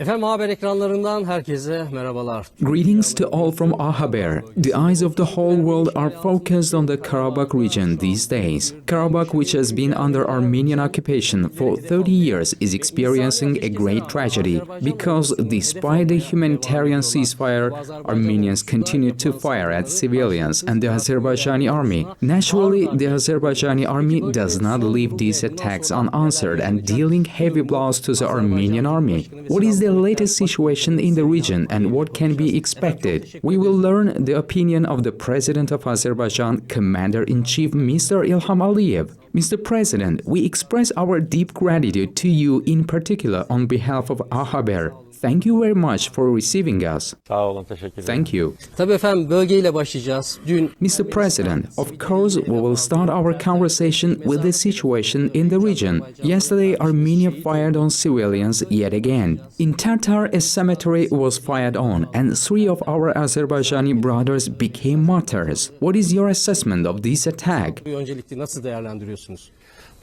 Efendim haber ekranlarından herkese merhabalar. Greetings to all from A-HABER. The eyes of the whole world are focused on the Karabakh region these days. Karabakh, which has been under Armenian occupation for 30 years, is experiencing a great tragedy because despite the humanitarian ceasefire, Armenians continue to fire at civilians and the Azerbaijani army. Naturally, the Azerbaijani army does not leave these attacks unanswered and dealing heavy blows to the Armenian army. What is the latest situation in the region and what can be expected? We will learn the opinion of the President of Azerbaijan, Commander-in-Chief Mr. Ilham Aliyev. Mr. President, we express our deep gratitude to you in particular on behalf of A-HABER. Thank you very much for receiving us. Thank you. Tabii efendim bölgeyle başlayacağız. Mr. President, of course, we will start our conversation with the situation in the region. Yesterday, Armenia fired on civilians yet again. In Tartar, a cemetery was fired on, and 3 of our Azerbaijani brothers became martyrs. What is your assessment of this attack? Öncelikle nasıl değerlendiriyorsunuz?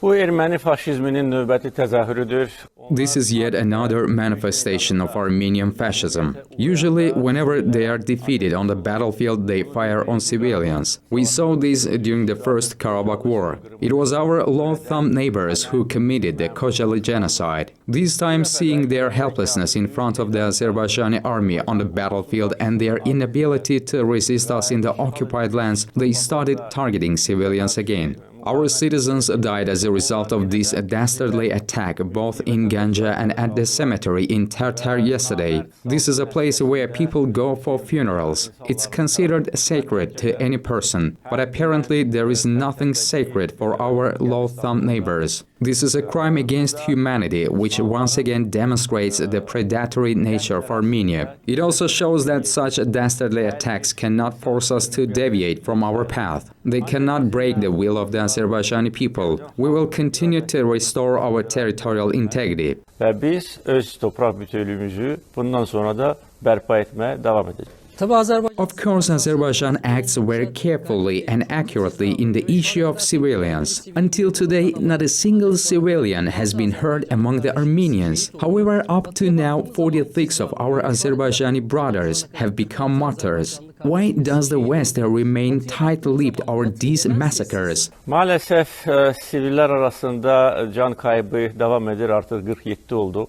Bu Ermeni faşizminin növbəti təzahürüdür. This is yet another manifestation of Armenian fascism. Usually, whenever they are defeated on the battlefield, they fire on civilians. We saw this during the First Karabakh War. It was our low-thumb neighbors who committed the Khojaly genocide. This time, seeing their helplessness in front of the Azerbaijani army on the battlefield and their inability to resist us in the occupied lands, they started targeting civilians again. Our citizens died as a result of this dastardly attack both in Ganja and at the cemetery in Tartar yesterday. This is a place where people go for funerals. It's considered sacred to any person, but apparently there is nothing sacred for our low-thumb neighbors. This is a crime against humanity, which once again demonstrates the predatory nature of Armenia. It also shows that such dastardly attacks cannot force us to deviate from our path. They cannot break the will of the Azerbaijani people. We will continue to restore our territorial integrity. Və biz öz toprak bütövlüyümüzü bundan sonra da bərpa etməyə davam edəcəyik. Of course, Azerbaijan acts very carefully and accurately in the issue of civilians. Until today, not a single civilian has been hurt among the Armenians. However, up to now, 46 of our Azerbaijani brothers have become martyrs. Why does the West remain tight-lipped over these massacres? Maalesef siviller arasında can kaybı devam edir, artık 47 oldu.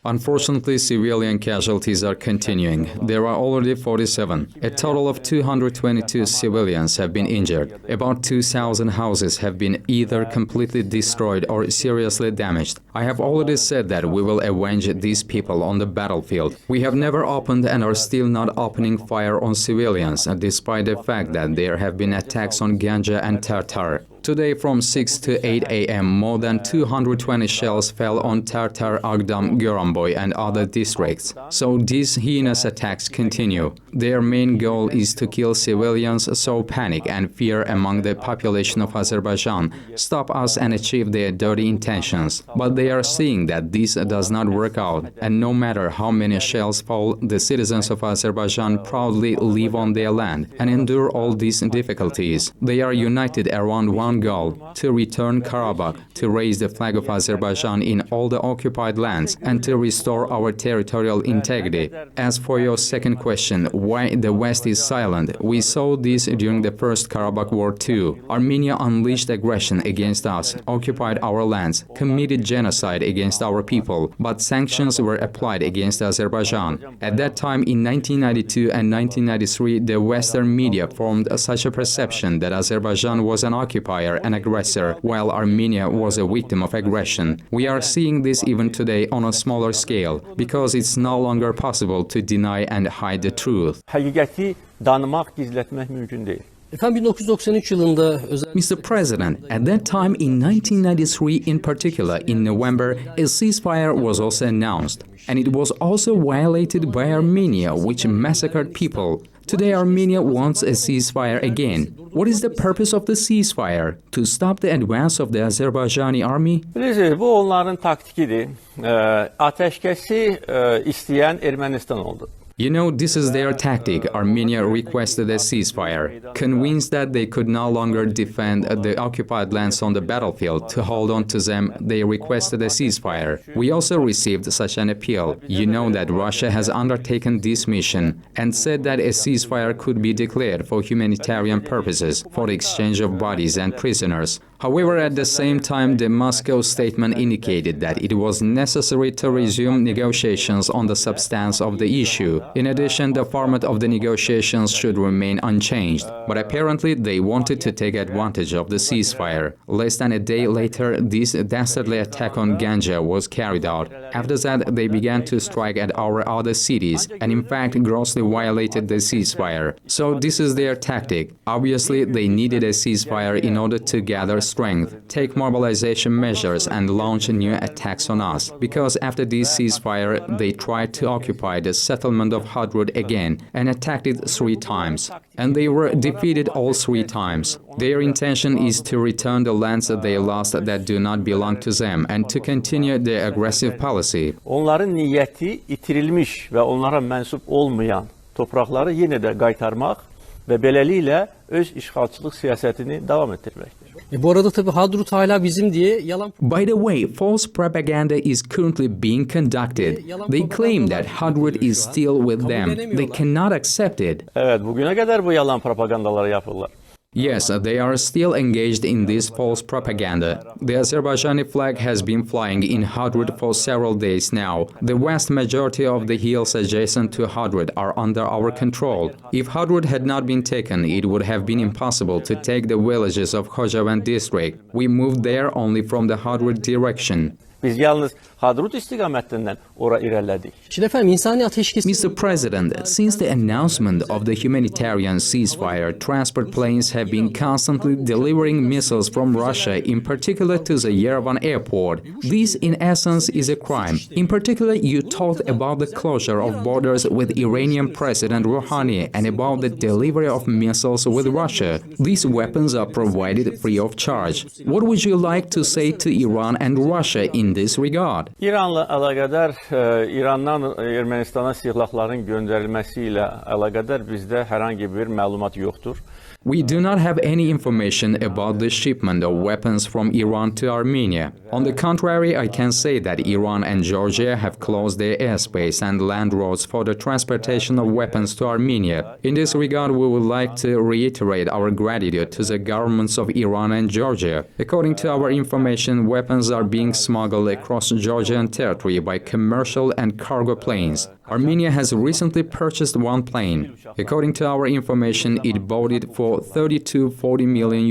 Unfortunately, civilian casualties are continuing. There are already 47. A total of 222 civilians have been injured. About 2,000 houses have been either completely destroyed or seriously damaged. I have already said that we will avenge these people on the battlefield. We have never opened and are still not opening fire on civilians, despite the fact that there have been attacks on Ganja and Tartar. Today from 6 to 8 a.m. more than 220 shells fell on Tartar, Agdam, Goranboy and other districts. So these heinous attacks continue. Their main goal is to kill civilians, sow panic and fear among the population of Azerbaijan, stop us and achieve their dirty intentions. But they are seeing that this does not work out, and no matter how many shells fall, the citizens of Azerbaijan proudly live on their land and endure all these difficulties. They are united around one goal, to return Karabakh, to raise the flag of Azerbaijan in all the occupied lands, and to restore our territorial integrity. As for your second question, why the West is silent, we saw this during the First Karabakh War too. Armenia unleashed aggression against us, occupied our lands, committed genocide against our people, but sanctions were applied against Azerbaijan. At that time, in 1992 and 1993, the Western media formed such a perception that Azerbaijan was an occupier, an aggressor, while Armenia was a victim of aggression. We are seeing this even today on a smaller scale, because it's no longer possible to deny and hide the truth. Həqiqəti danmaq, gizlətmək mümkün deyil. Efendim 1993 yılında Mr. President, at that time in 1993 in particular, in November, a ceasefire was also announced. And it was also violated by Armenia, which massacred people. Today Armenia wants a ceasefire again. What is the purpose of the ceasefire? To stop the advance of the Azerbaijani army? Bilirsiniz, bu onların taktikidir. Ateşkəsi istəyən Ermənistan oldu. You know, this is their tactic. Armenia requested a ceasefire. Convinced that they could no longer defend the occupied lands on the battlefield to hold on to them, they requested a ceasefire. We also received such an appeal. You know that Russia has undertaken this mission and said that a ceasefire could be declared for humanitarian purposes, for the exchange of bodies and prisoners. However, at the same time, the Moscow statement indicated that it was necessary to resume negotiations on the substance of the issue. In addition, the format of the negotiations should remain unchanged. But apparently, they wanted to take advantage of the ceasefire. Less than a day later, this dastardly attack on Ganja was carried out. After that, they began to strike at our other cities and in fact grossly violated the ceasefire. So this is their tactic. Obviously, they needed a ceasefire in order to gather strength, take mobilization measures and launch new attacks on us. Because after this ceasefire, they tried to occupy the settlement of Hadrut again and attacked it 3 times. And they were defeated all 3 times. Their intention is to return the lands that they lost that do not belong to them and to continue their aggressive policy. Onların niyyəti itirilmiş və onlara mənsub olmayan toprakları yenə də qaytarmaq və beləliklə öz işğalçılıq siyasətini davam etdirməkdir. Bu arada tabii Hadrut hala bizim diye yalan... By the way, false propaganda is currently being conducted. They claim that Hadrut is still with them. They cannot accept it. Evet, bugüne kadar bu yalan propagandaları yapırlar. Yes, they are still engaged in this false propaganda. The Azerbaijani flag has been flying in Hadrut for several days now. The vast majority of the hills adjacent to Hadrut are under our control. If Hadrut had not been taken, it would have been impossible to take the villages of Khojavend district. We moved there only from the Hadrut direction. Biz yalnız Hadrut istikamətindən ora irəlilədik. Şimdi efendim insani ateşkes... Mr. President, since the announcement of the humanitarian ceasefire, transport planes have been constantly delivering missiles from Russia, in particular to the Yerevan airport. This, in essence, is a crime. In particular, you talked about the closure of borders with Iranian President Rouhani and about the delivery of missiles with Russia. These weapons are provided free of charge. What would you like to say to Iran and Russia in this regard? İranla əlaqədar, İrandan Ermənistana silahların göndərilməsi ilə əlaqədar bizdə hər hangi bir məlumat yoxdur. We do not have any information about the shipment of weapons from Iran to Armenia. On the contrary, I can say that Iran and Georgia have closed their airspace and land roads for the transportation of weapons to Armenia. In this regard, we would like to reiterate our gratitude to the governments of Iran and Georgia. According to our information, weapons are being smuggled across Georgian territory by commercial and cargo planes. Armenia has recently purchased 1 plane. According to our information, it bought it for $30 to $40 million.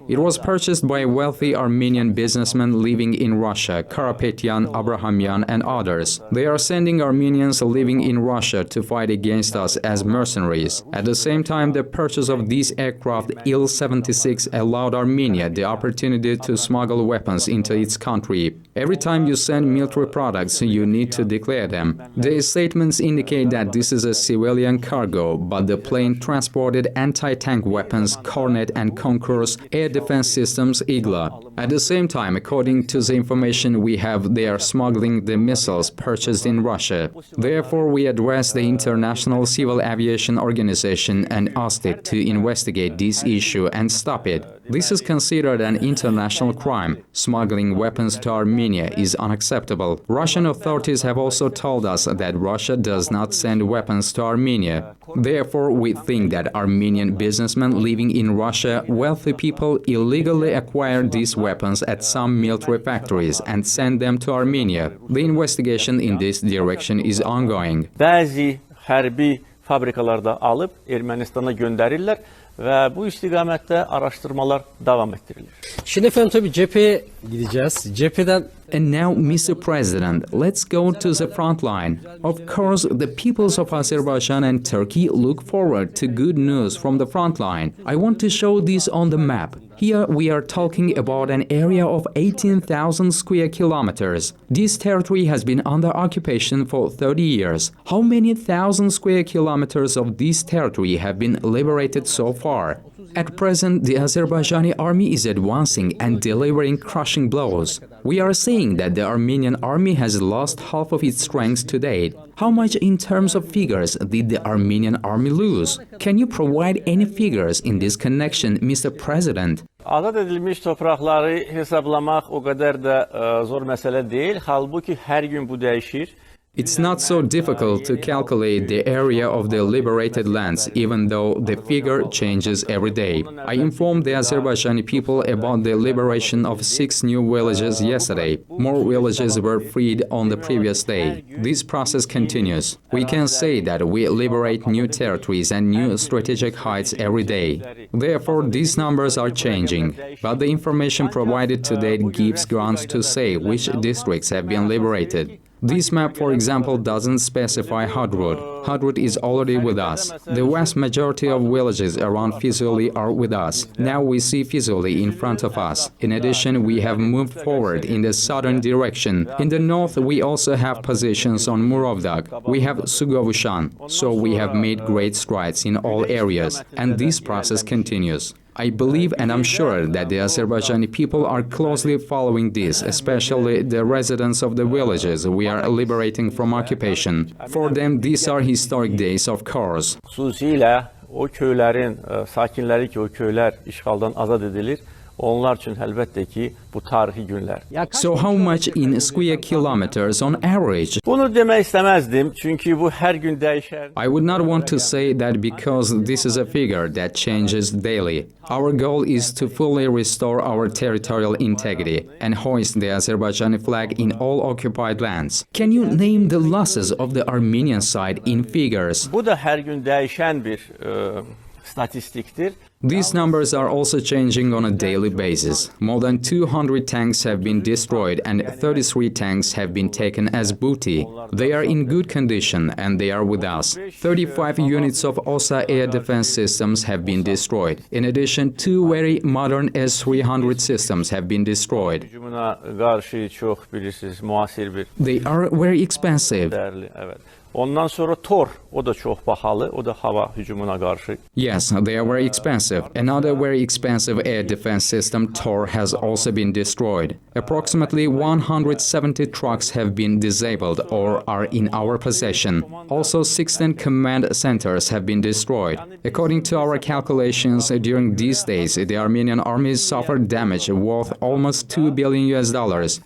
It was purchased by wealthy Armenian businessmen living in Russia, Karapetyan, Abrahamyan, and others. They are sending Armenians living in Russia to fight against us as mercenaries. At the same time, the purchase of these aircraft Il-76 allowed Armenia the opportunity to smuggle weapons into its country. Every time you send military products, you need to declare them. The statements indicate that this is a civilian cargo, but the plane transported anti-tank weapons, Kornet and Concourse, air defense systems, Igla. At the same time, according to the information we have, they are smuggling the missiles purchased in Russia. Therefore, we address the International Civil Aviation Organization and asked it to investigate this issue and stop it. This is considered an international crime. Smuggling weapons to Armenia is unacceptable. Russian authorities have also told us that Russia does not send weapons to Armenia. Therefore, we think that Armenian businessmen living in Russia, wealthy people, illegally acquire these weapons at some military factories and send them to Armenia. The investigation in this direction is ongoing. Bəzi hərbi fabrikalarda alıb Ermənistana göndərirlər və bu istiqamətdə araşdırmalar davam etdirilir. Şimdi efendim tabii cepheye gideceğiz. Cepheden... And now, Mr. President, let's go to the front line. Of course, the peoples of Azerbaijan and Turkey look forward to good news from the front line. I want to show this on the map. Here we are talking about an area of 18,000 square kilometers. This territory has been under occupation for 30 years. How many thousand square kilometers of this territory have been liberated so far? At present, the Azerbaijani army is advancing and delivering crushing blows. We are saying that the Armenian army has lost half of its strength to date. How much in terms of figures did the Armenian army lose? Can you provide any figures in this connection, Mr. President? Azad edilmiş toprakları hesablamaq o qədər də zor məsələ deyil. Halbuki hər gün bu dəyişir. It's not so difficult to calculate the area of the liberated lands, even though the figure changes every day. I informed the Azerbaijani people about the liberation of 6 new villages yesterday. More villages were freed on the previous day. This process continues. We can say that we liberate new territories and new strategic heights every day. Therefore, these numbers are changing. But the information provided to date gives grounds to say which districts have been liberated. This map, for example, doesn't specify Hadrut. Hadrut is already with us. The vast majority of villages around Fizuli are with us. Now we see Fizuli in front of us. In addition, we have moved forward in the southern direction. In the north, we also have positions on Murovdag. We have Sugovushan. So we have made great strides in all areas. And this process continues. I believe and I'm sure that the Azerbaijani people are closely following this, especially the residents of the villages we are liberating from occupation. For them, these are historic days, of course. Xüsusilə o köylərin sakinləri ki, o köylər işğaldan azad edilir. Onlar üçün əlbəttə ki, bu tarixi günlər. So how much in square kilometers on average? Bunu demək istəməzdim, çünki bu hər gün dəyişər. I would not want to say that because this is a figure that changes daily. Our goal is to fully restore our territorial integrity and hoist the Azerbaijani flag in all occupied lands. Can you name the losses of the Armenian side in figures? Bu da hər gün dəyişən bir statistikdir. These numbers are also changing on a daily basis. More than 200 tanks have been destroyed and 33 tanks have been taken as booty. They are in good condition and they are with us. 35 units of OSA air defense systems have been destroyed. In addition, 2 very modern S-300 systems have been destroyed. Hücumuna qarşı çox bilirsiniz, müasir bir. They are very expensive. Dəyərli, evet. Ondan sonra Tor, o da çox bahalı, o da hava hücumuna qarşı. Yes, they are very expensive. Another very expensive air defense system, Tor, has also been destroyed. Approximately 170 trucks have been disabled or are in our possession. Also, 16 command centers have been destroyed. According to our calculations, during these days, the Armenian army suffered damage worth almost $2 billion,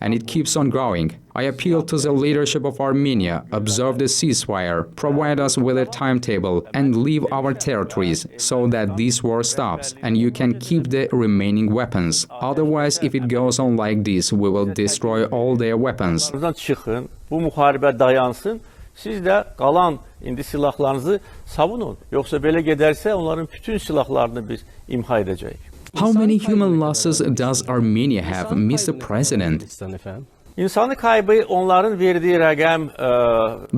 and it keeps on growing. I appeal to the leadership of Armenia, observe the ceasefire, provide us with a timetable, and leave our territories so that this war stops and you can keep the remaining weapons. Otherwise, if it goes on like this, we will destroy all their weapons. Buradan çıxın, bu müharibə dayansın, siz də qalan indi silahlarınızı savunun. Yoxsa belə gedərsə onların bütün silahlarını biz imha edəcəyik. How many human losses does Armenia have, Mr. President? İnsani kaybı onların verdiği rəqəm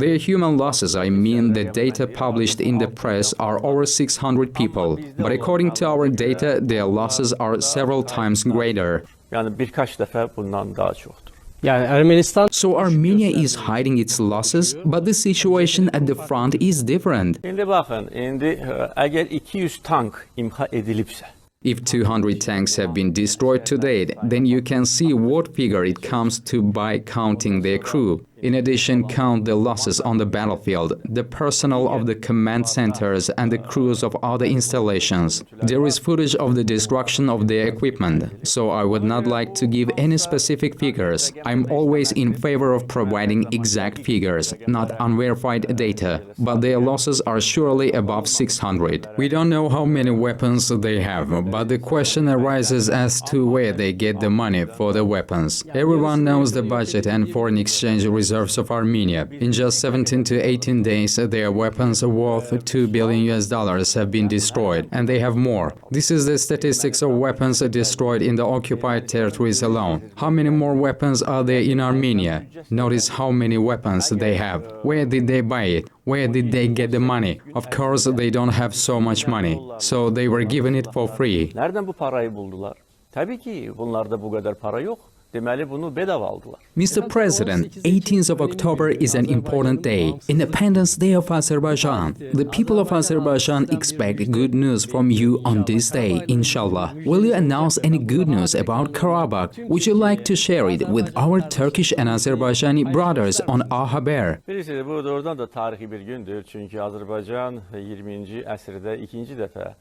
Their human losses, I mean the data published in the press, are over 600 people. But according to our data, their losses are several times greater. yəni birkaç dəfə bundan daha çoxdur. Yani Ermenistan So Armenia is hiding its losses, but the situation at the front is different. İndi baxın, indi əgər 200 tank imha edilibsə, If 200 tanks have been destroyed to date, then you can see what figure it comes to by counting their crew. In addition, count the losses on the battlefield, the personnel of the command centers and the crews of other installations. There is footage of the destruction of their equipment, so I would not like to give any specific figures. I'm always in favor of providing exact figures, not unverified data, but their losses are surely above 600. We don't know how many weapons they have, but the question arises as to where they get the money for the weapons. Everyone knows the budget and foreign exchange reserves of Armenia. In just 17 to 18 days, their weapons worth $2 billion have been destroyed, and they have more. This is the statistics of weapons destroyed in the occupied territories alone. How many more weapons are there in Armenia? Notice how many weapons they have. Where did they buy it? Where did they get the money? Of course, they don't have so much money, so they were given it for free. Nereden bu parayı buldular? Tabii ki bunlarda bu kadar para yok. deməli bunu bedava aldılar. Mr. President, 18th of October is an important day, Independence Day of Azerbaijan. The people of Azerbaijan expect good news from you on this day, inshallah. Will you announce any good news about Karabakh? Would you like to share it with our Turkish and Azerbaijani brothers on A-HABER? Bilirsiniz, bu doğrudan da tarihi bir gündür. Çünkü Azərbaycan 20-ci əsrdə ikinci dəfə.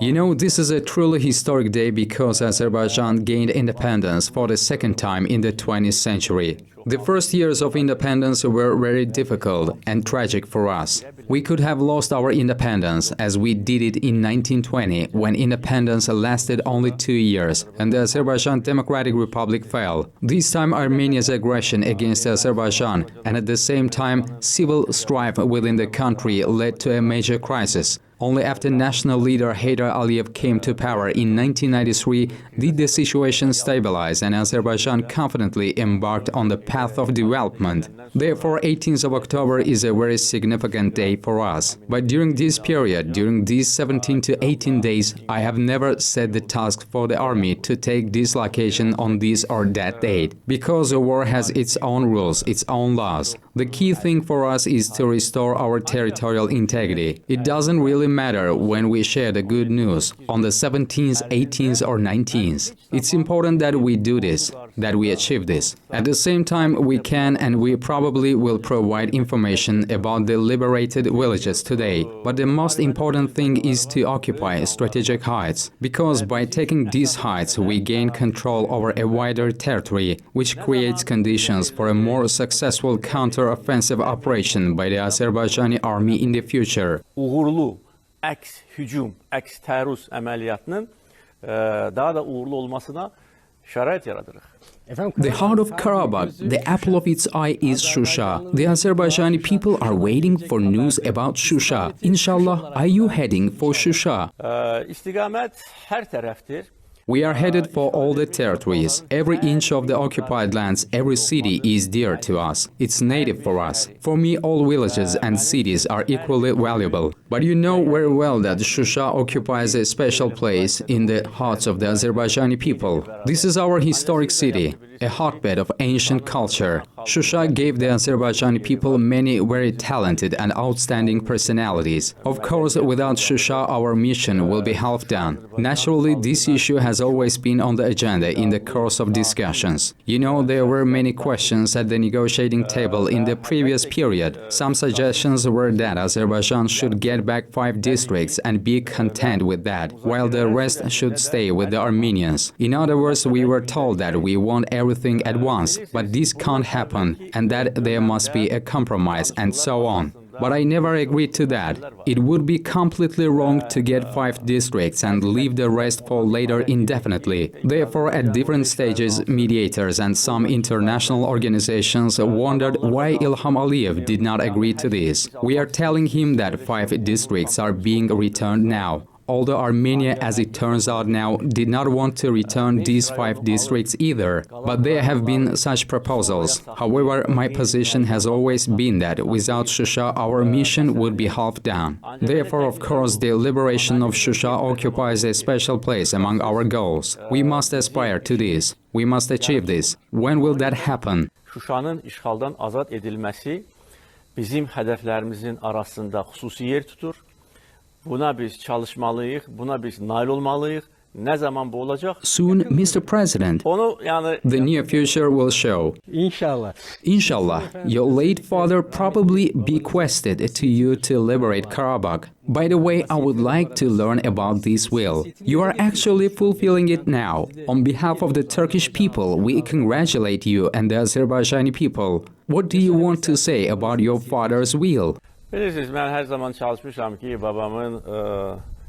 You know, this is a truly historic day because Azerbaijan gained independence for the second time in the 20th century. The first years of independence were very difficult and tragic for us. We could have lost our independence as we did it in 1920 when independence lasted only 2 years and the Azerbaijan Democratic Republic fell. This time Armenia's aggression against Azerbaijan and at the same time civil strife within the country led to a major crisis. Only after national leader İlham Aliyev came to power in 1993 did the situation stabilize and Azerbaijan confidently embarked on the path of development. Therefore, 18th of October is a very significant day for us. But during this period, during these 17 to 18 days, I have never set the task for the army to take dislocation on this or that date, because the war has its own rules, its own laws. The key thing for us is to restore our territorial integrity. It doesn't really matter when we share the good news, on the 17th, 18th or 19th. It's important that we do this, that we achieve this. At the same time, we can and we probably will provide information about the liberated villages today. But the most important thing is to occupy strategic heights, because by taking these heights, we gain control over a wider territory, which creates conditions for a more successful counter-offensive operation by the Azerbaijani army in the future. Uğurlu əks hücum, əks tərus əməliyyatının daha da uğurlu olmasına şərait yaradırıq. The heart of Karabakh, the apple of its eye is Shusha. The Azerbaijani people are waiting for news about Shusha. Inshallah, are you heading for Shusha? İstiqamət hər tərəfdir. We are headed for all the territories. Every inch of the occupied lands, every city is dear to us. It's native for us. For me, all villages and cities are equally valuable. But you know very well that Shusha occupies a special place in the hearts of the Azerbaijani people. This is our historic city, a hotbed of ancient culture. Shusha gave the Azerbaijani people many very talented and outstanding personalities. Of course, without Shusha, our mission will be half done. Naturally, this issue has always been on the agenda in the course of discussions. You know, there were many questions at the negotiating table in the previous period. Some suggestions were that Azerbaijan should get back 5 districts and be content with that, while the rest should stay with the Armenians. In other words, we were told that we want everything at once, but this can't happen, and that there must be a compromise, and so on. But I never agreed to that. It would be completely wrong to get 5 districts and leave the rest for later indefinitely. Therefore, at different stages, mediators and some international organizations wondered why Ilham Aliyev did not agree to this. We are telling him that 5 districts are being returned now. Although Armenia, as it turns out now, did not want to return these 5 districts either, but there have been such proposals. However, my position has always been that without Shusha, our mission would be half done. Therefore, of course, the liberation of Shusha occupies a special place among our goals. We must aspire to this. We must achieve this. When will that happen? Şuşanın işğaldan azad edilməsi bizim hədəflərimizin arasında xüsusi yer tutur. Buna biz çalışmalıyıq, buna biz nail olmalıyıq. Ne zaman bu olacak? Soon, Mr. President. Onu yani The near future will show. İnşallah. Inshallah, your late father probably bequested to you to liberate Karabakh. By the way, I would like to learn about this will. You are actually fulfilling it now. On behalf of the Turkish people, we congratulate you and the Azerbaijani people. What do you want to say about your father's will? Bilirsiniz, mən hər zaman çalışmışam ki, babamın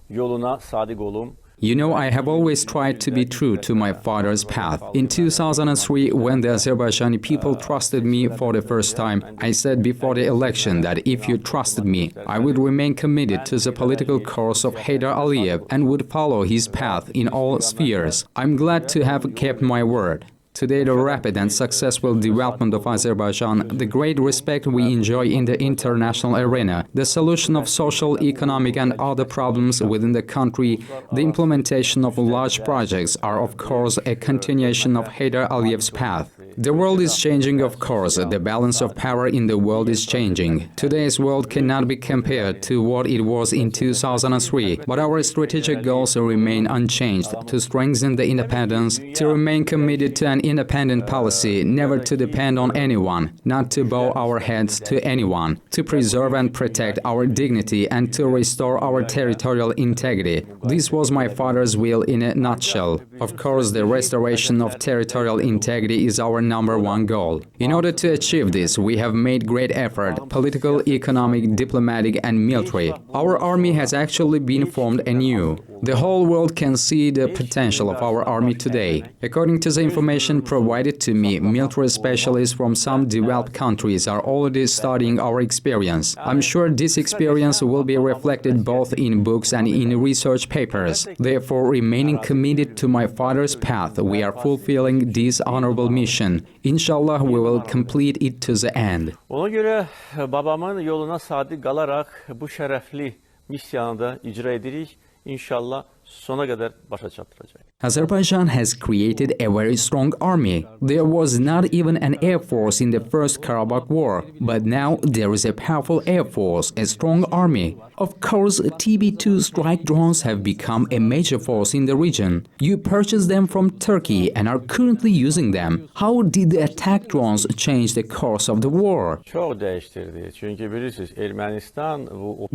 yoluna sadiq olum. You know, I have always tried to be true to my father's path. In 2003, when the Azerbaijani people trusted me for the first time, I said before the election that if you trusted me, I would remain committed to the political course of İlham Aliyev and would follow his path in all spheres. I'm glad to have kept my word. Today, the rapid and successful development of Azerbaijan, the great respect we enjoy in the international arena, the solution of social, economic and other problems within the country, the implementation of large projects are of course a continuation of Heydar Aliyev's path. The world is changing, of course. The balance of power in the world is changing. Today's world cannot be compared to what it was in 2003, but our strategic goals remain unchanged: to strengthen the independence, to remain committed to an independent policy, never to depend on anyone, not to bow our heads to anyone, to preserve and protect our dignity and to restore our territorial integrity. This was my father's will in a nutshell. Of course, the restoration of territorial integrity is our number one goal. In order to achieve this, we have made great effort: political, economic, diplomatic and military. Our army has actually been formed anew. The whole world can see the potential of our army today. According to the information provided to me, military specialists from some developed countries are already studying our experience. I'm sure this experience will be reflected both in books and in research papers. Therefore, remaining committed to my father's path, we are fulfilling this honorable mission. Inshallah, we will complete it to the end. Ona göre babamın yoluna sadık kalarak bu şerefli misyonu da icra edirik. İnşallah sona kadar başa çatıracak. Azerbaijan has created a very strong army. There was not even an air force in the First Karabakh War, but now there is a powerful air force, a strong army. Of course, TB2 strike drones have become a major force in the region. You purchased them from Turkey and are currently using them. How did the attack drones change the course of the war? Çok değiştirdi. Çünkü bilirsiniz Ermenistan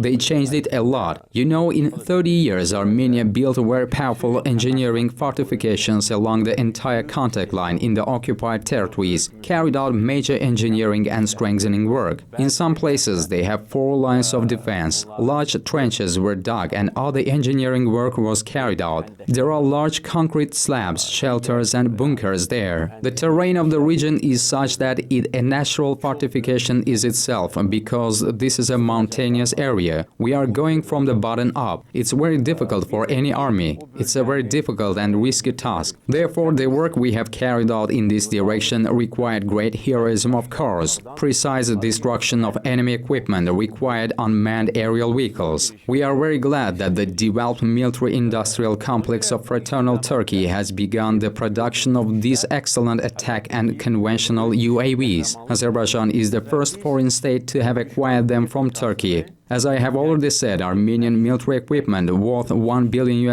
They changed it a lot. You know, in 30 years, Armenia built very powerful engineering fortifications along the entire contact line in the occupied territories, carried out major engineering and strengthening work. In some places, they have 4 lines of defense. Large trenches were dug and other engineering work was carried out. There are large concrete slabs, shelters and bunkers there. The terrain of the region is such that a natural fortification is itself, because this is a mountainous area. We are going from the bottom up. It's very difficult for any army. It's a very difficult and risky task. Therefore, the work we have carried out in this direction required great heroism, of course. Precise destruction of enemy equipment required unmanned aerial vehicles. We are very glad that the developed military-industrial complex of Fraternal Turkey has begun the production of these excellent attack and conventional UAVs. Azerbaijan is the first foreign state to have acquired them from Turkey. As I have already said, Armenian military equipment worth $1 billion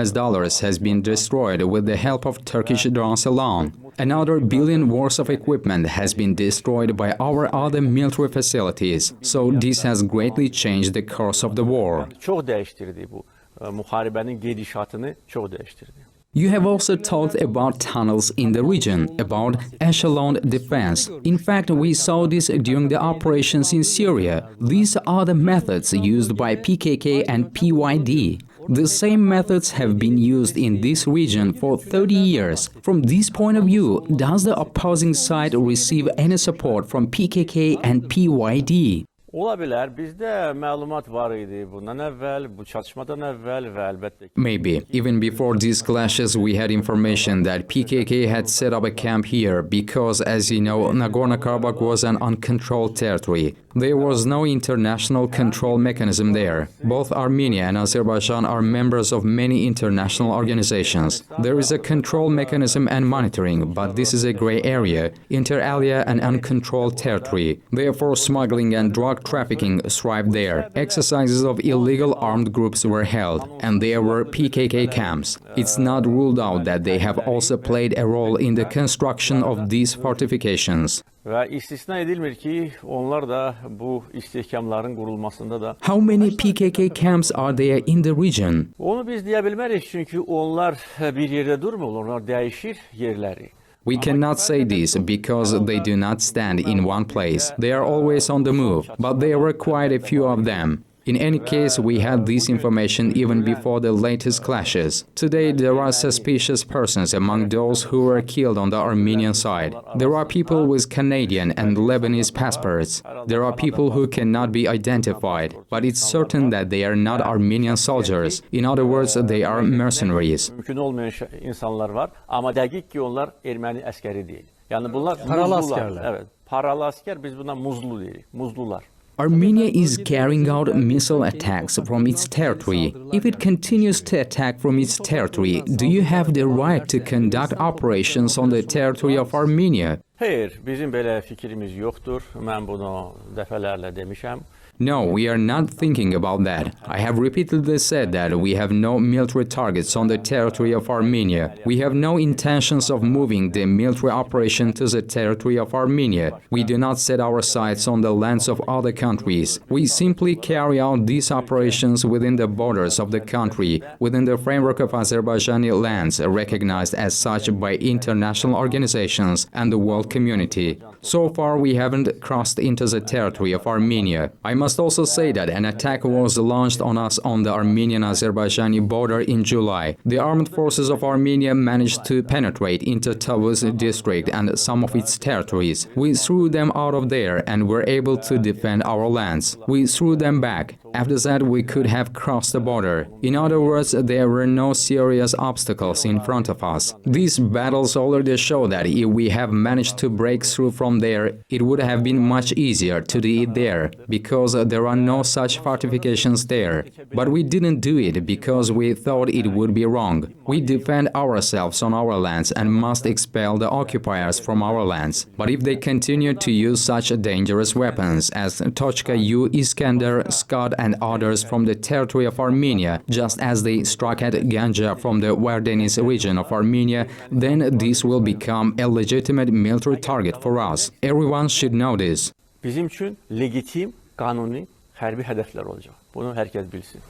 has been destroyed with the help of Turkish drones alone. Another billion worth of equipment has been destroyed by our other military facilities. So this has greatly changed the course of the war. Çok değiştirdi bu. Muharibenin gidişatını çok değiştirdi. You have also talked about tunnels in the region, about echelon defense. In fact, we saw this during the operations in Syria. These are the methods used by PKK and PYD. The same methods have been used in this region for 30 years. From this point of view, does the opposing side receive any support from PKK and PYD? Olabilir. Bizde malumat var idi bundan evvel, bu çatışmadan evvel ve elbette. Maybe. Even before these clashes, we had information that PKK had set up a camp here because, as you know, Nagorno-Karabakh was an uncontrolled territory. There was no international control mechanism there. Both Armenia and Azerbaijan are members of many international organizations. There is a control mechanism and monitoring, but this is a gray area, inter alia and uncontrolled territory. Therefore, smuggling and drug trafficking thrived there. Exercises of illegal armed groups were held, and there were PKK camps. It's not ruled out that they have also played a role in the construction of these fortifications. Ve istisna edilmir ki onlar da bu istihkamların kurulmasında da. How many PKK camps are there in the region? Onu biz diyebilmeriz çünkü onlar bir yerde durmuyorlar, onlar değişir yerleri. We cannot say this because they do not stand in one place. They are always on the move, but there were quite a few of them. In any case, we had this information even before the latest clashes. Today, there are suspicious persons among those who were killed on the Armenian side. There are people with Canadian and Lebanese passports. There are people who cannot be identified, but it's certain that they are not Armenian soldiers. In other words, they are mercenaries. Mümkün olmayan insanlar var ama dəqiq ki onlar Erməni əskəri deyil. Yani bunlar Paralı muzlular. askerler. Evet. Paralı asker, biz buna muzlu diyoruz. Muzlular. Armenia is carrying out missile attacks from its territory. If it continues to attack from its territory, do you have the right to conduct operations on the territory of Armenia? Hayır, bizim belə fikrimiz yoxdur. Mən bunu dəfələrlə demişəm. No, we are not thinking about that. I have repeatedly said that we have no military targets on the territory of Armenia. We have no intentions of moving the military operation to the territory of Armenia. We do not set our sights on the lands of other countries. We simply carry out these operations within the borders of the country, within the framework of Azerbaijani lands recognized as such by international organizations and the world community. So far, we haven't crossed into the territory of Armenia. I must also say that an attack was launched on us on the Armenian-Azerbaijani border in July. The armed forces of Armenia managed to penetrate into Tavuz district and some of its territories. We threw them out of there and were able to defend our lands. We threw them back. After that, we could have crossed the border. In other words, there were no serious obstacles in front of us. These battles already show that if we have managed to break through from there, it would have been much easier to do it there, because there are no such fortifications there. But we didn't do it because we thought it would be wrong. We defend ourselves on our lands and must expel the occupiers from our lands. But if they continue to use such dangerous weapons as Tochka U, Iskander, Scud and others from the territory of Armenia, just as they struck at Ganja from the Vardenis region of Armenia, then this will become a legitimate military target for us. Everyone should know this. Bizim üçün legitim, kanuni, hərbi hədəflər olacaq. Bunu hər kəs bilsin.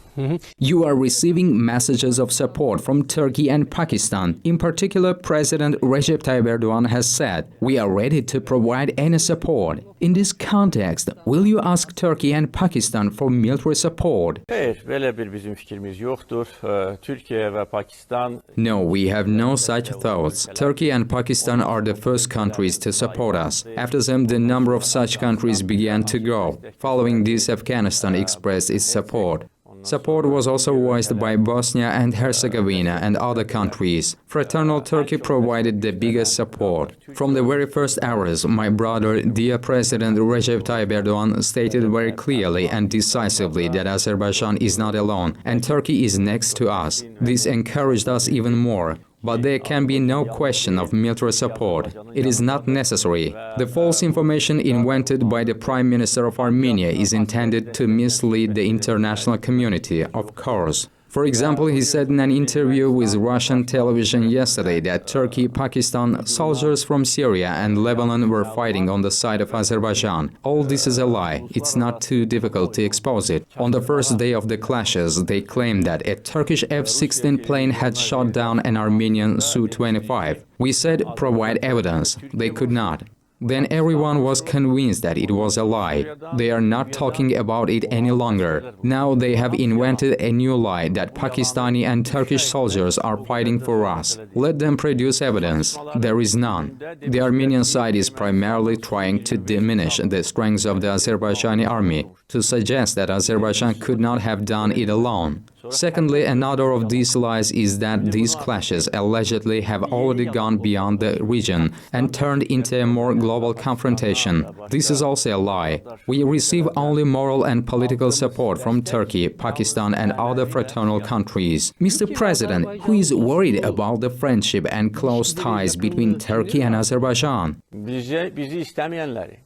You are receiving messages of support from Turkey and Pakistan. In particular, President Recep Tayyip Erdogan has said, "We are ready to provide any support." In this context, will you ask Turkey and Pakistan for military support? Hayır, belə bir bizim fikrimiz yoxdur. Türkiyə və Pakistan No, we have no such thoughts. Turkey and Pakistan are the first countries to support us. After them, the number of such countries began to grow. Following this, Afghanistan expressed its support. Support was also voiced by Bosnia and Herzegovina and other countries. Fraternal Turkey provided the biggest support. From the very first hours, my brother, dear President Recep Tayyip Erdogan, stated very clearly and decisively that Azerbaijan is not alone and Turkey is next to us. This encouraged us even more. But there can be no question of military support. It is not necessary. The false information invented by the Prime Minister of Armenia is intended to mislead the international community, of course. For example, he said in an interview with Russian television yesterday that Turkey, Pakistan, soldiers from Syria and Lebanon were fighting on the side of Azerbaijan. All this is a lie. It's not too difficult to expose it. On the first day of the clashes, they claimed that a Turkish F-16 plane had shot down an Armenian Su-25. We said, provide evidence. They could not. Then everyone was convinced that it was a lie. They are not talking about it any longer. Now they have invented a new lie that Pakistani and Turkish soldiers are fighting for us. Let them produce evidence. There is none. The Armenian side is primarily trying to diminish the strength of the Azerbaijani army, to suggest that Azerbaijan could not have done it alone. Secondly, another of these lies is that these clashes allegedly have already gone beyond the region and turned into a more global confrontation. This is also a lie. We receive only moral and political support from Turkey, Pakistan and other fraternal countries. Mr. President, who is worried about the friendship and close ties between Turkey and Azerbaijan? Bizi istəməyənləri,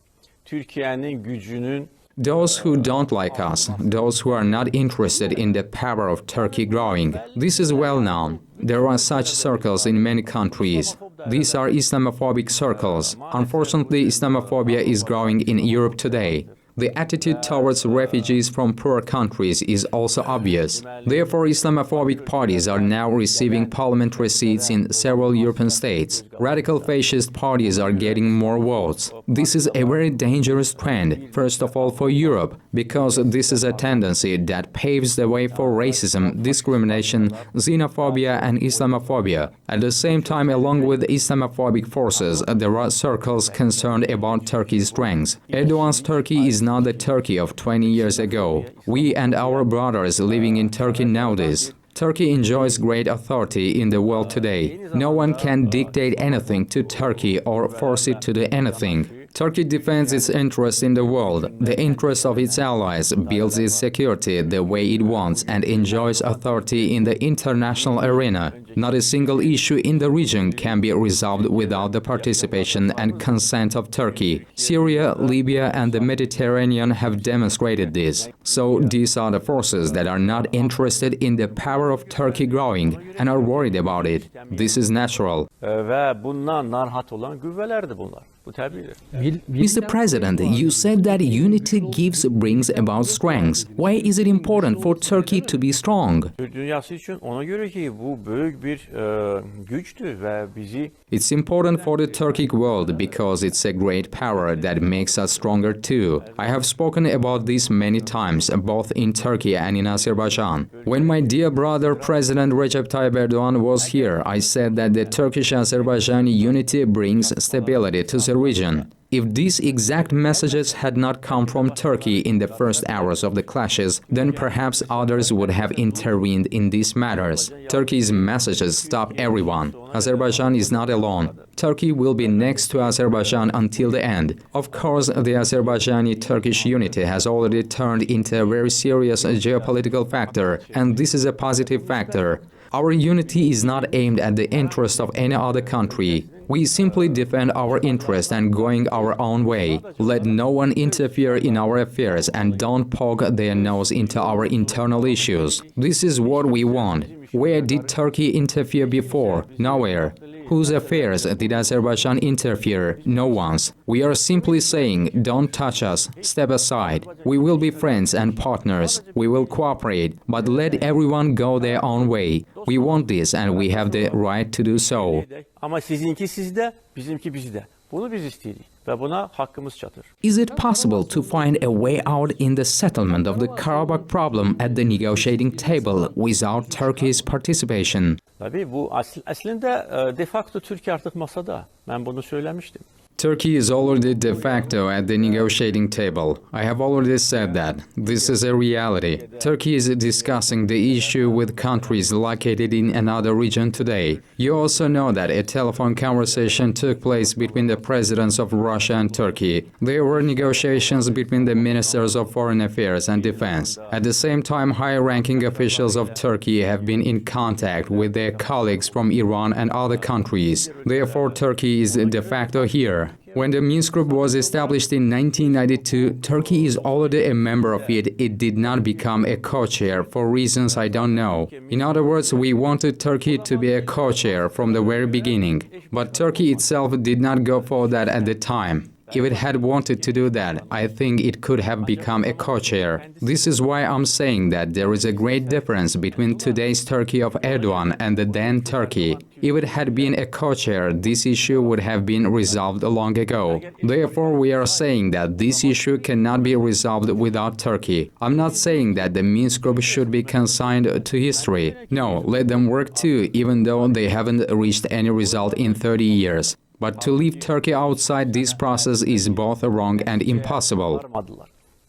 Türkiyənin gücünün Those who don't like us, those who are not interested in the power of Turkey growing. This is well known. There are such circles in many countries. These are Islamophobic circles. Unfortunately, Islamophobia is growing in Europe today. The attitude towards refugees from poor countries is also obvious. Therefore, Islamophobic parties are now receiving parliamentary seats in several European states. Radical fascist parties are getting more votes. This is a very dangerous trend, first of all for Europe, because this is a tendency that paves the way for racism, discrimination, xenophobia and Islamophobia. At the same time, along with Islamophobic forces, there are circles concerned about Turkey's strengths. Erdogan's Turkey is not the Turkey of 20 years ago. We and our brothers living in Turkey know this. Turkey enjoys great authority in the world today. No one can dictate anything to Turkey or force it to do anything. Turkey defends its interests in the world, the interests of its allies, builds its security the way it wants, and enjoys authority in the international arena. Not a single issue in the region can be resolved without the participation and consent of Turkey. Syria, Libya, and the Mediterranean have demonstrated this. So these are the forces that are not interested in the power of Turkey growing and are worried about it. This is natural. Ve bundan narahat olan güvvelerdi bunlar. Bu tabidir. Mr. President, you said that unity brings about strength. Why is it important for Turkey to be strong? Türk dünyası için ona göre ki bu büyük bir güçtü ve bizi It's important for the Turkic world because it's a great power that makes us stronger too. I have spoken about this many times, both in Turkey and in Azerbaijan. When my dear brother President Recep Tayyip Erdogan was here, I said that the Turkish-Azerbaijani unity brings stability to the region. If these exact messages had not come from Turkey in the first hours of the clashes, then perhaps others would have intervened in these matters. Turkey's messages stop everyone. Azerbaijan is not alone. Turkey will be next to Azerbaijan until the end. Of course, the Azerbaijani-Turkish unity has already turned into a very serious geopolitical factor, and this is a positive factor. Our unity is not aimed at the interest of any other country. We simply defend our interest and going our own way. Let no one interfere in our affairs and don't poke their nose into our internal issues. This is what we want. Where did Turkey interfere before? Nowhere. Whose affairs did Azerbaijan interfere? No one's. We are simply saying, don't touch us, step aside. We will be friends and partners. We will cooperate, but let everyone go their own way. We want this and we have the right to do so. Ama sizinki sizde, bizimki bizde. Bunu biz isteyirik ve buna hakkımız çatır. Is it possible to find a way out in the settlement of the Karabakh problem at the negotiating table without Turkey's participation? Tabii bu aslında de facto Türkiye artık masada. Ben bunu söylemiştim. Turkey is already de facto at the negotiating table. I have already said that. This is a reality. Turkey is discussing the issue with countries located in another region today. You also know that a telephone conversation took place between the presidents of Russia and Turkey. There were negotiations between the ministers of foreign affairs and defense. At the same time, high-ranking officials of Turkey have been in contact with their colleagues from Iran and other countries. Therefore, Turkey is de facto here. When the Minsk Group was established in 1992, Turkey is already a member of it. It did not become a co-chair for reasons I don't know. In other words, we wanted Turkey to be a co-chair from the very beginning. But Turkey itself did not go for that at the time. If it had wanted to do that, I think it could have become a co-chair. This is why I'm saying that there is a great difference between today's Turkey of Erdogan and the then Turkey. If it had been a co-chair, this issue would have been resolved long ago. Therefore, we are saying that this issue cannot be resolved without Turkey. I'm not saying that the Minsk Group should be consigned to history. No, let them work too, even though they haven't reached any result in 30 years. But to leave Turkey outside this process is both wrong and impossible.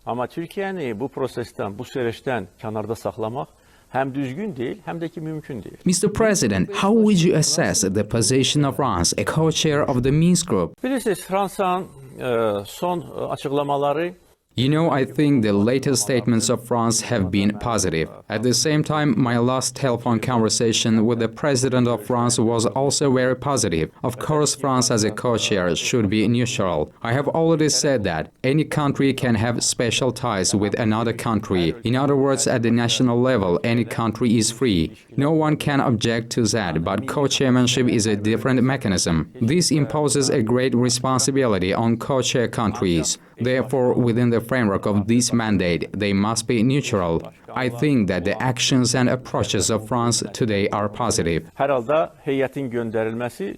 Ama Türkiye'ni bu prosesten, bu süreçten kenarda saklamak hem düzgün değil hem de ki mümkün değil. Mr. President, how would you assess the position of France, a co-chair of the Minsk Group? Bilirsiniz Fransa'nın son açıklamaları You know, I think the latest statements of France have been positive. At the same time, my last telephone conversation with the President of France was also very positive. Of course, France as a co-chair should be neutral. I have already said that any country can have special ties with another country. In other words, at the national level, any country is free. No one can object to that, but co-chairmanship is a different mechanism. This imposes a great responsibility on co-chair countries. Therefore, within the framework of this mandate, they must be neutral. I think that the actions and approaches of France today are positive. Herhalde heyetin gönderilmesi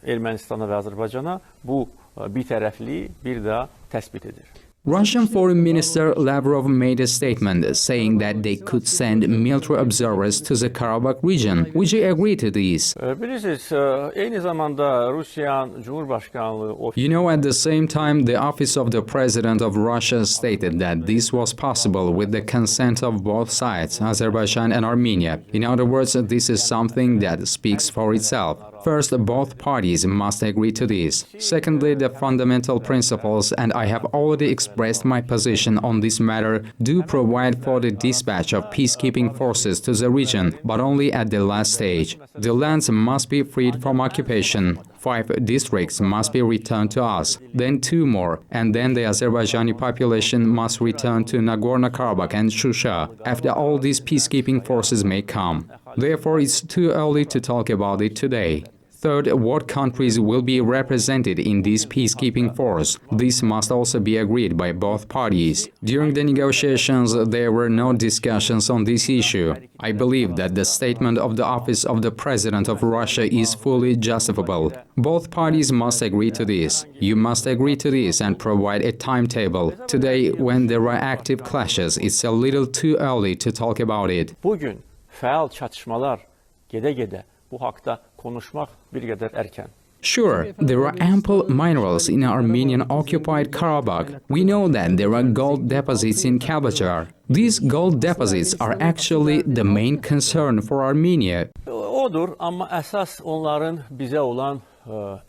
Ermenistan'a ve Azerbaycan'a bu bir tərəfliyi bir daha təsbit edir. Russian Foreign Minister Lavrov made a statement saying that they could send military observers to the Karabakh region. Would you agree to this? Bilirsiniz, eyni zamanda Rusiyanın Cumhurbaşkanlığı You know, at the same time, the office of the President of Russia stated that this was possible with the consent of both sides, Azerbaijan and Armenia. In other words, this is something that speaks for itself. First, both parties must agree to this. Secondly, the fundamental principles, and I have already expressed my position on this matter, do provide for the dispatch of peacekeeping forces to the region, but only at the last stage. The lands must be freed from occupation. 5 districts must be returned to us, then 2 more, and then the Azerbaijani population must return to Nagorno-Karabakh and Shusha. After all, these peacekeeping forces may come. Therefore, it's too early to talk about it today. Third, what countries will be represented in this peacekeeping force? This must also be agreed by both parties. During the negotiations, there were no discussions on this issue. I believe that the statement of the office of the President of Russia is fully justifiable. Both parties must agree to this. You must agree to this and provide a timetable. Today, when there are active clashes, it's a little too early to talk about it. Bugün faal çatışmalar gede bu hakta konuşmak bir qədər erken. Sure, there are ample minerals in Armenian-occupied Karabakh. We know that there are gold deposits in Kalbajar. These gold deposits are actually the main concern for Armenia. Odur, amma əsas onların bizə olan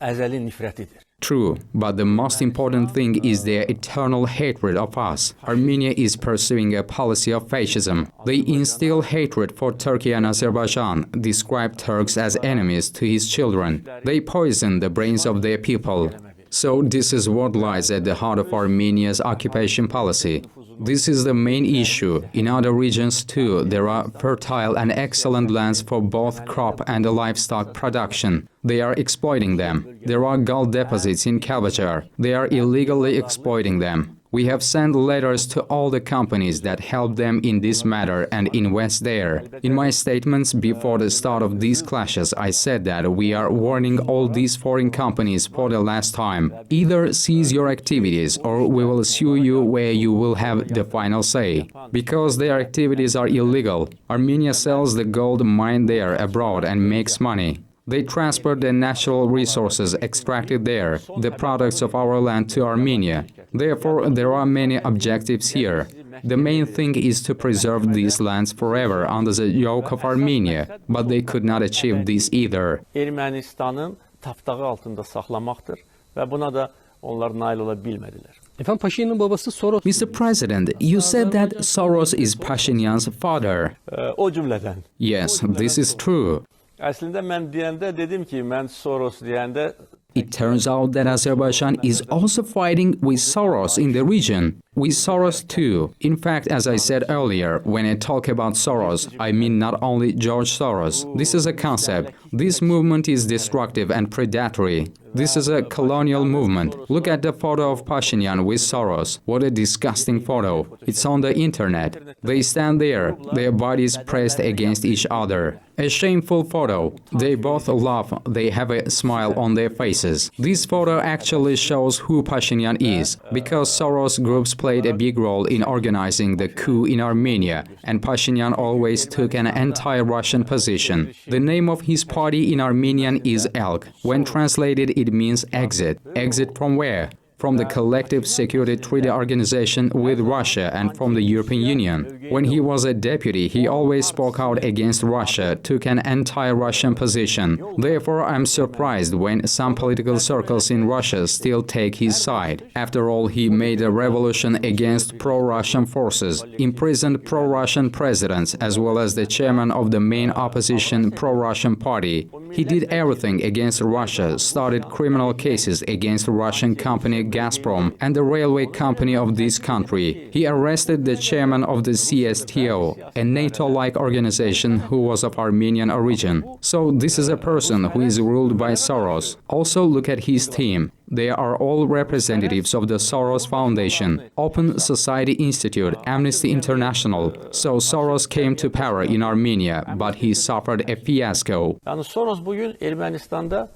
əzəli nifrətidir. True, but the most important thing is their eternal hatred of us. Armenia is pursuing a policy of fascism. They instill hatred for Turkey and Azerbaijan, describe Turks as enemies to his children. They poison the brains of their people. So this is what lies at the heart of Armenia's occupation policy. This is the main issue. In other regions too, there are fertile and excellent lands for both crop and livestock production. They are exploiting them. There are gold deposits in Kalbajar. They are illegally exploiting them. We have sent letters to all the companies that help them in this matter and invest there. In my statements before the start of these clashes, I said that we are warning all these foreign companies for the last time. Either cease your activities or we will sue you where you will have the final say. Because their activities are illegal. Armenia sells the gold mined there abroad and makes money. They transfer the natural resources extracted there, the products of our land, to Armenia. Therefore, there are many objectives here. The main thing is to preserve these lands forever under the yoke of Armenia, but they could not achieve this either. Ermənistanın tapdağı altında saxlamaqdır və buna da onlar nail ola bilmədilər. Efendim Paşinyan'ın babası Soros. Mr. President, you said that Soros is Pashinyan's father. O cümlədən. Yes, this is true. Əslində mən deyəndə dedim ki, mən Soros deyəndə It turns out that Azerbaijan is also fighting with Soros in the region. With Soros too. In fact, as I said earlier, when I talk about Soros, I mean not only George Soros. This is a concept. This movement is destructive and predatory. This is a colonial movement. Look at the photo of Pashinyan with Soros. What a disgusting photo. It's on the internet. They stand there, their bodies pressed against each other. A shameful photo. They both laugh, they have a smile on their faces. This photo actually shows who Pashinyan is, because Soros groups played a big role in organizing the coup in Armenia, and Pashinyan always took an anti-Russian position. The name of his party in Armenian is ELK. When translated, it means exit. Exit from where? From the Collective Security Treaty Organization with Russia and from the European Union. When he was a deputy, he always spoke out against Russia, took an anti-Russian position. Therefore, I'm surprised when some political circles in Russia still take his side. After all, he made a revolution against pro-Russian forces, imprisoned pro-Russian presidents, as well as the chairman of the main opposition pro-Russian party. He did everything against Russia, started criminal cases against Russian company Gazprom and the railway company of this country. He arrested the chairman of the CSTO, a NATO-like organization who was of Armenian origin. So this is a person who is ruled by Soros. Also look at his team. They are all representatives of the Soros Foundation, Open Society Institute, Amnesty International. So Soros came to power in Armenia, but he suffered a fiasco. Yani Soros bugün Ermənistan'da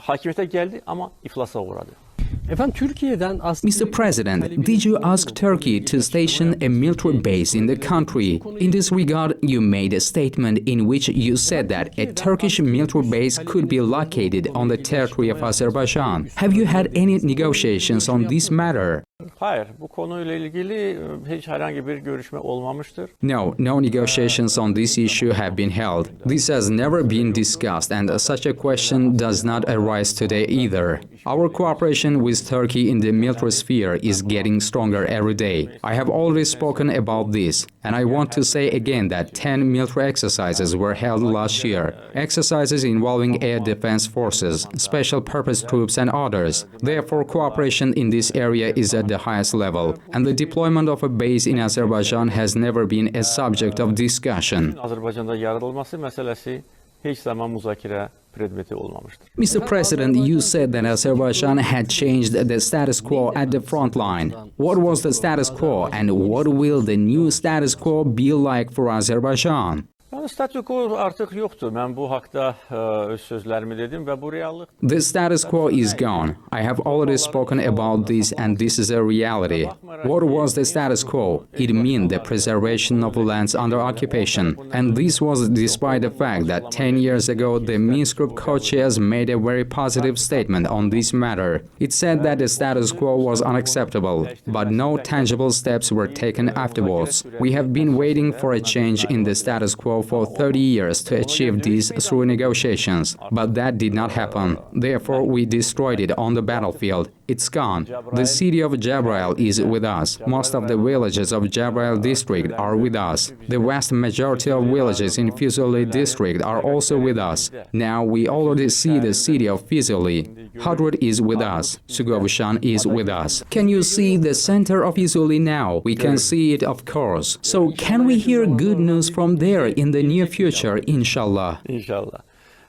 hakimiyete geldi ama iflasa uğradı. Efendim Türkiye'den Mr. President, did you ask Turkey to station a military base in the country? In this regard, you made a statement in which you said that a Turkish military base could be located on the territory of Azerbaijan. Have you had any negotiations on this matter? Hayır, bu konuyla ilgili hiç herhangi bir görüşme olmamıştır. No, no negotiations on this issue have been held. This has never been discussed, and such a question does not arise today either. Our cooperation with Turkey in the military sphere is getting stronger every day. I have already spoken about this, and I want to say again that 10 military exercises were held last year. Exercises involving air defense forces, special purpose troops and others. Therefore, cooperation in this area is at the highest level, and the deployment of a base in Azerbaijan has never been a subject of discussion. Azerbaycan'da yaratılması meselesi hiç zaman müzakere predmeti olmamıştır. Mr. President, you said that Azerbaijan had changed the status quo at the front line. What was the status quo, and what will the new status quo be like for Azerbaijan? Yani statü quo artık yoktu. Ben bu hakta öz sözlerimi dedim ve bu reallık. The status quo is gone. I have already spoken about this, and this is a reality. What was the status quo? It meant the preservation of lands under occupation, and this was despite the fact that 10 years ago the Minsk Group co-chairs made a very positive statement on this matter. It said that the status quo was unacceptable, but no tangible steps were taken afterwards. We have been waiting for a change in the status quo for 30 years to achieve this through negotiations, but that did not happen. Therefore, we destroyed it on the battlefield. It's gone. The city of Jabrail is with us. Most of the villages of Jabrail district are with us. The vast majority of villages in Fuzuli district are also with us. Now we already see the city of Fuzuli. Hadrut is with us. Sugovushan is with us. Can you see the center of Fuzuli now? We can see it, of course. So can we hear good news from there in the near future, inshallah? İnşallah.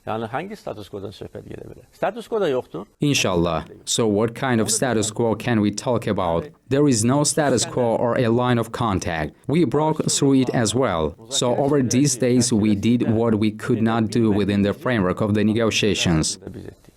Yani hangi status quo'dan söhbət gedə bilər? Status quo da yoktur. Inshallah. So what kind of status quo can we talk about? There is no status quo or a line of contact. We broke through it as well. So over these days we did what we could not do within the framework of the negotiations. Biz etdik.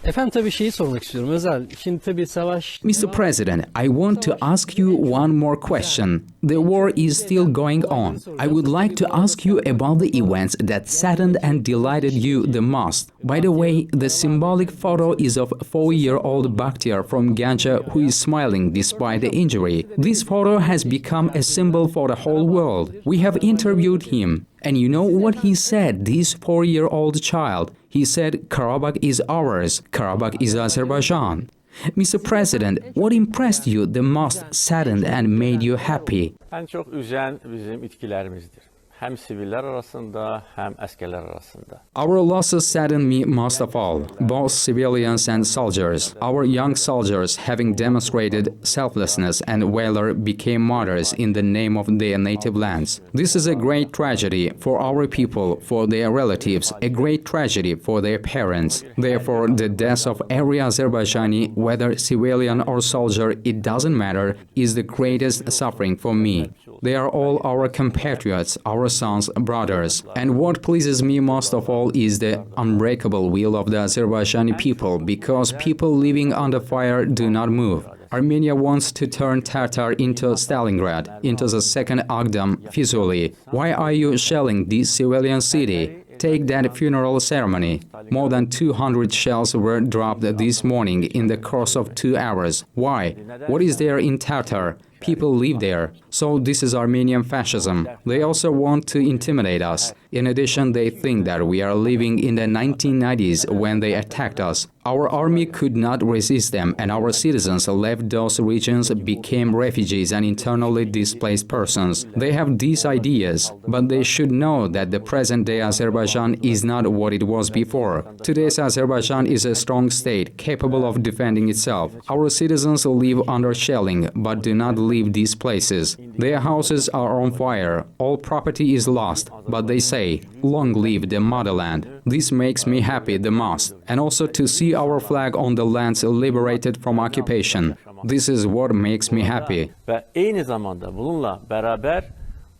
efendim tabii şeyi sormak istiyorum özel. Şimdi tabii savaş Mr. President, I want to ask you one more question. The war is still going on. I would like to ask you about the events that saddened and delighted you the most. By the way, the symbolic photo is of 4-year-old Bakhtiar from Ganja who is smiling despite the injury. This photo has become a symbol for the whole world. We have interviewed him. And you know what he said, this 4-year-old child? He said, Karabakh is ours, Karabakh is Azerbaijan. Mr. President, what impressed you the most, saddened and made you happy? En çok üzen bizim itkilerimizdir. Hem siviller arasında hem askerler arasında. Our losses sadden me most of all, both civilians and soldiers. Our young soldiers, having demonstrated selflessness and valor, became martyrs in the name of their native lands. This is a great tragedy for our people, for their relatives, a great tragedy for their parents. Therefore, the death of every Azerbaijani, whether civilian or soldier, it doesn't matter, is the greatest suffering for me. They are all our compatriots, our sons, brothers. And what pleases me most of all is the unbreakable will of the Azerbaijani people, because people living under fire do not move. Armenia wants to turn Tatar into Stalingrad, into the second Agdam, Fuzuli. Why are you shelling this civilian city? Take that funeral ceremony. More than 200 shells were dropped this morning in the course of 2 hours. Why? What is there in Tatar? People live there. So this is Armenian fascism. They also want to intimidate us. In addition, they think that we are living in the 1990s when they attacked us. Our army could not resist them, and our citizens left those regions, became refugees and internally displaced persons. They have these ideas, but they should know that the present-day Azerbaijan is not what it was before. Today's Azerbaijan is a strong state, capable of defending itself. Our citizens live under shelling, but do not leave these places. Their houses are on fire, all property is lost, but they say, "Long live the motherland." This makes me happy the most, and also to see our flag on the lands liberated from occupation. This is what makes me happy. Ve aynı zamanda bununla beraber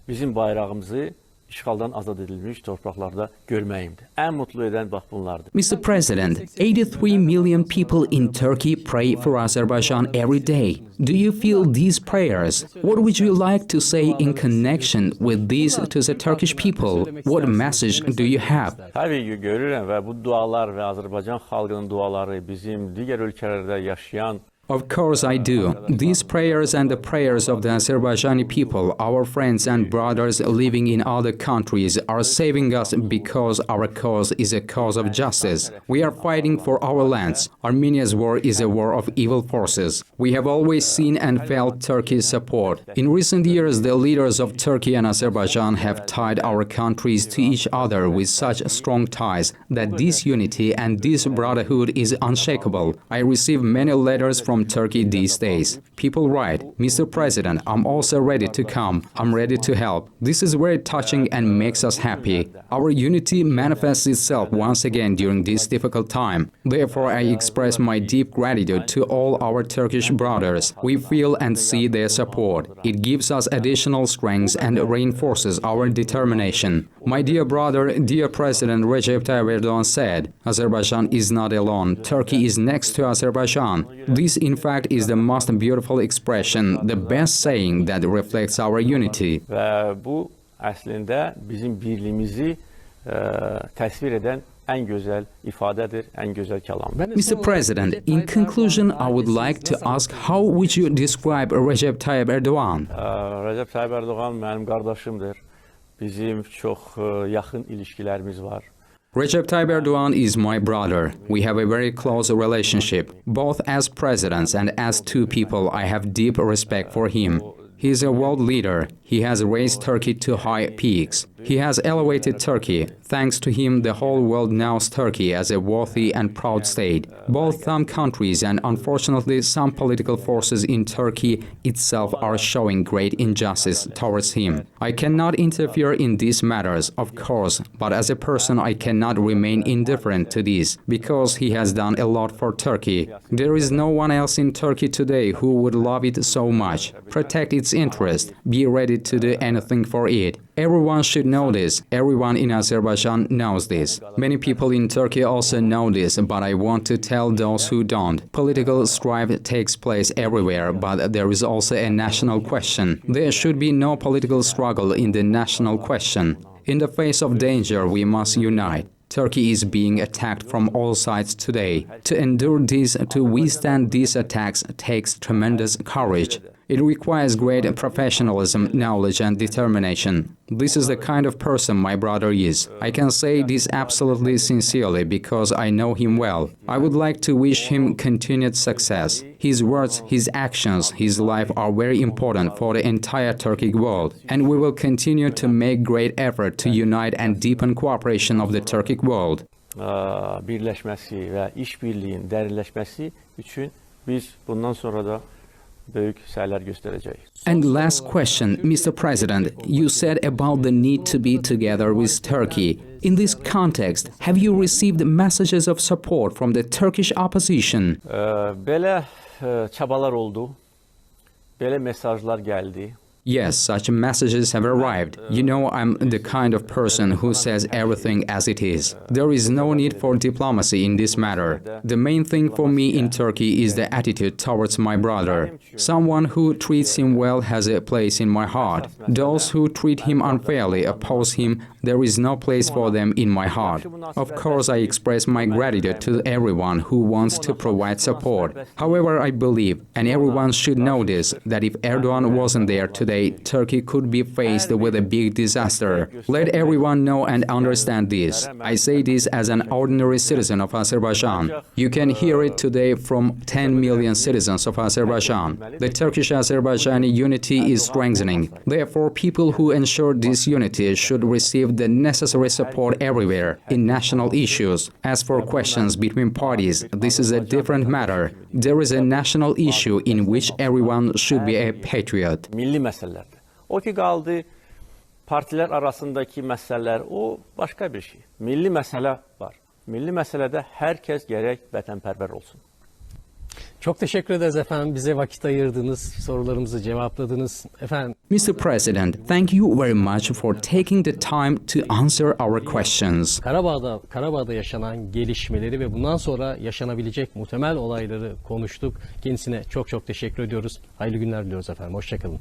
bizim bayrağımızı işğaldan azad edilmiş torpaqlarda görməyimdir. Ən mutlu edən bax bunlardır. Mr. President, 83 million people in Turkey pray for Azerbaijan every day. Do you feel these prayers? What would you like to say in connection with these to the Turkish people? What message do you have? Təbii ki, görürəm və bu dualar və Azərbaycan xalqının duaları bizim digər ölkələrdə yaşayan Of course I do. These prayers and the prayers of the Azerbaijani people, our friends and brothers living in other countries, are saving us because our cause is a cause of justice. We are fighting for our lands. Armenia's war is a war of evil forces. We have always seen and felt Turkey's support. In recent years, the leaders of Turkey and Azerbaijan have tied our countries to each other with such strong ties that this unity and this brotherhood is unshakable. I receive many letters from Turkey these days. People write, Mr. President, I'm also ready to come. I'm ready to help. This is very touching and makes us happy. Our unity manifests itself once again during this difficult time. Therefore, I express my deep gratitude to all our Turkish brothers. We feel and see their support. It gives us additional strength and reinforces our determination. My dear brother, dear President Recep Tayyip Erdogan said, Azerbaijan is not alone. Turkey is next to Azerbaijan. This in fact is the most beautiful expression, the best saying that reflects our unity. Və bu əslində bizim birliyimizi təsvir edən ən gözəl ifadədir, ən gözəl kəlamdır. Mr. President, in conclusion, I would like to ask how would you describe Recep Tayyip Erdogan? Recep Tayyip Erdogan mənim qardaşımdır. Bizim çox yaxın ilişkilərimiz var. Recep Tayyip Erdogan is my brother. We have a very close relationship. Both as presidents and as two people, I have deep respect for him. He is a world leader. He has raised Turkey to high peaks. He has elevated Turkey. Thanks to him, the whole world knows Turkey as a worthy and proud state. Both some countries and unfortunately some political forces in Turkey itself are showing great injustice towards him. I cannot interfere in these matters, of course, but as a person I cannot remain indifferent to this, because he has done a lot for Turkey. There is no one else in Turkey today who would love it so much, protect its interest, be ready to do anything for it. Everyone should know this. Everyone in Azerbaijan knows this. Many people in Turkey also know this, but I want to tell those who don't. Political strife takes place everywhere, but there is also a national question. There should be no political struggle in the national question. In the face of danger, we must unite. Turkey is being attacked from all sides today. To endure this, to withstand these attacks takes tremendous courage. It requires great professionalism, knowledge and determination. This is the kind of person my brother is. I can say this absolutely sincerely because I know him well. I would like to wish him continued success. His words, his actions, his life are very important for the entire Turkic world. And we will continue to make great effort to unite and deepen cooperation of the Turkic world. Birləşməsi və işbirliyin dərinləşməsi üçün biz bundan sonra da böyük səylər göstərəcəyik. And last question, Mr. President, you said about the need to be together with Turkey. In this context, have you received messages of support from the Turkish opposition? Belə çabalar oldu, belə mesajlar gəldi. Yes, such messages have arrived. You know, I'm the kind of person who says everything as it is. There is no need for diplomacy in this matter. The main thing for me in Turkey is the attitude towards my brother. Someone who treats him well has a place in my heart. Those who treat him unfairly, oppose him, there is no place for them in my heart. Of course, I express my gratitude to everyone who wants to provide support. However, I believe, and everyone should know this, that if Erdogan wasn't there today, Turkey could be faced with a big disaster. Let everyone know and understand this. I say this as an ordinary citizen of Azerbaijan. You can hear it today from 10 million citizens of Azerbaijan. The Turkish-Azerbaijani unity is strengthening. Therefore, people who ensure this unity should receive the necessary support everywhere in national issues. As for questions between parties, this is a different matter. There is a national issue in which everyone should be a patriot. Milli məsələlərdir. O ki qaldı partilər arasındakı məsələlər, o başqa bir şey. Milli məsələ var. Milli məsələdə hər kəs gərək vətənpərvər olsun. Çok teşekkür ederiz efendim. Bize vakit ayırdınız, sorularımızı cevapladınız. Efendim, Mr. President, thank you very much for taking the time to answer our questions. Karabağ'da yaşanan gelişmeleri ve bundan sonra yaşanabilecek muhtemel olayları konuştuk. Kendisine çok teşekkür ediyoruz. Hayırlı günler diliyoruz efendim. Hoşça kalın.